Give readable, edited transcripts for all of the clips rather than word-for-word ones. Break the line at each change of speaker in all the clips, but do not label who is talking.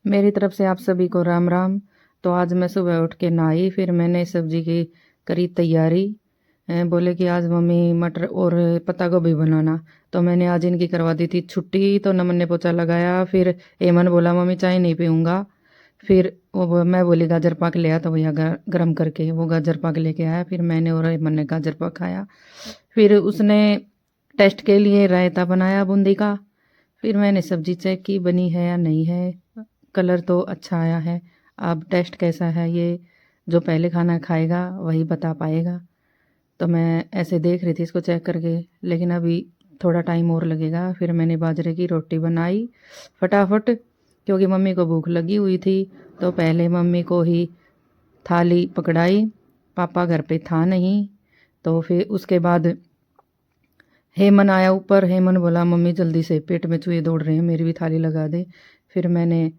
मेरी तरफ से आप सभी को राम राम। तो आज मैं सुबह उठ के नहाई, फिर मैंने सब्जी की करी तैयारी। बोले कि आज मम्मी मटर और पत्ता गोभी बनाना। तो मैंने आज इनकी करवा दी थी छुट्टी, तो नमन ने पोछा लगाया। फिर एमन बोला मम्मी चाय नहीं पीऊँगा। फिर मैं बोली गाजर पाक ले आ, तो भैया गरम करके वो गाजर पाक लेके आया। फिर मैंने और एमन ने गाजर पाक खाया। फिर उसने टेस्ट के लिए रायता बनाया बूंदी का। फिर मैंने सब्जी चेक की बनी है या नहीं है। कलर तो अच्छा आया है। अब टेस्ट कैसा है ये जो पहले खाना खाएगा वही बता पाएगा। तो मैं ऐसे देख रही थी इसको चेक करके, लेकिन अभी थोड़ा टाइम और लगेगा। फिर मैंने बाजरे की रोटी बनाई फटाफट, क्योंकि मम्मी को भूख लगी हुई थी। तो पहले मम्मी को ही थाली पकड़ाई, पापा घर पे था नहीं। तो फिर उसके बाद हेमन आया ऊपर। हेमन बोला मम्मी जल्दी से पेट में चूहे दौड़ रहे हैं, मेरी भी थाली लगा दे। फिर मैंने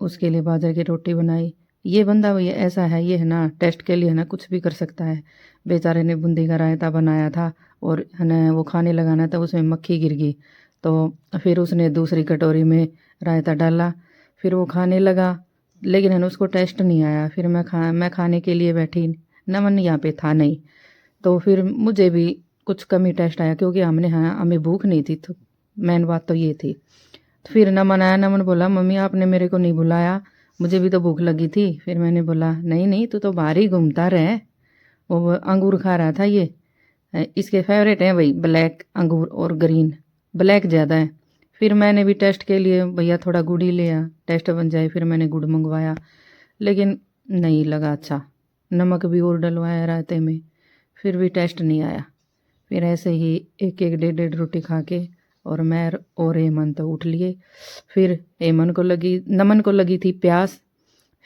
उसके लिए बाजरे की रोटी बनाई। ये बंदा भैया ऐसा है, ये है ना टेस्ट के लिए है ना कुछ भी कर सकता है। बेचारे ने बूंदी का रायता बनाया था और है ना वो खाने लगाना था, उसमें मक्खी गिर गई। तो फिर उसने दूसरी कटोरी में रायता डाला, फिर वो खाने लगा। लेकिन है ना उसको टेस्ट नहीं आया। फिर मैं खाने के लिए बैठी, नमन यहाँ पे था नहीं। तो फिर मुझे भी कुछ कम ही टेस्ट आया, क्योंकि हमें भूख नहीं थी। तो मेन बात तो ये थी। तो फिर नमन आया, नमन बोला मम्मी आपने मेरे को नहीं बुलाया, मुझे भी तो भूख लगी थी। फिर मैंने बोला नहीं नहीं तू तो बाहर ही घूमता रहे। वो अंगूर खा रहा था ये। इसके फेवरेट हैं भाई ब्लैक अंगूर और ग्रीन, ब्लैक ज़्यादा है। फिर मैंने भी टेस्ट के लिए भैया थोड़ा गुड़ ही लिया, टेस्ट बन जाए। फिर मैंने गुड़ मंगवाया, लेकिन नहीं लगा अच्छा। नमक भी और डलवाया रायते में, फिर भी टेस्ट नहीं आया। फिर ऐसे ही एक एक डेढ़ डेढ़ रोटी खा के और मैं और हेमन तो उठ लिए। फिर नमन को लगी थी प्यास।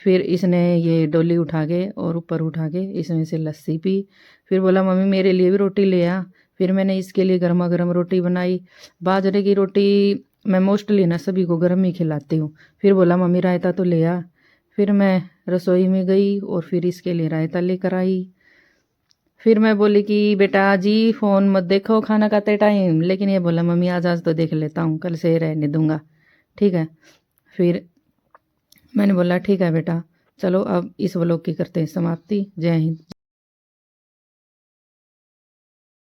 फिर इसने ये डोली उठा के और ऊपर उठा के इसमें से लस्सी पी। फिर बोला मम्मी मेरे लिए भी रोटी ले आ। फिर मैंने इसके लिए गर्मा गर्म रोटी बनाई। बाजरे की रोटी मैं मोस्टली ना सभी को गर्म ही खिलाती हूँ। फिर बोला मम्मी रायता तो ले आ। फिर मैं रसोई में गई और फिर इसके लिए रायता लेकर आई। फिर मैं बोली कि बेटा जी फ़ोन मत देखो खाना खाते टाइम, लेकिन ये बोला मम्मी आज आज तो देख लेता हूँ, कल से रहने दूंगा, ठीक है। फिर मैंने बोला ठीक है बेटा, चलो अब इस व्लॉग की करते हैं समाप्ति। जय हिंद।